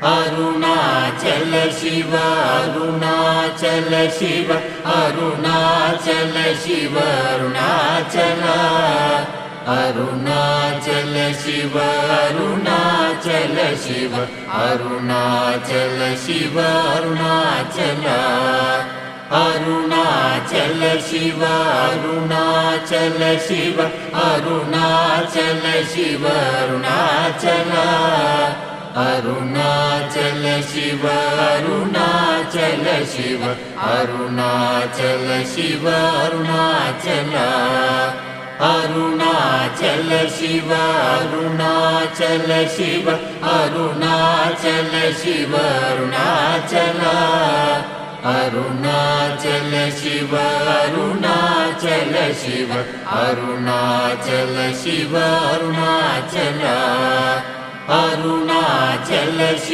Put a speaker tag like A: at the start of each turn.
A: Arunachal Shiva Arunachal Shiva Arunachal Shiva Arunachal Arunachal Shiva Arunachal Shiva Arunachal Shiva Arunachal Arunachal Shiva Arunachal Shiva Arunachal Shiva Arunachal Arunachal Shiva Arunachal Shiva Arunachal Shiva Arunachal Arunachal Shiva Arunachal Shiva Arunachal Shiva Arunachal Arunachal Shiva Arunachal Shiva Arunachal Shiva Arunachal Arunachal Shiva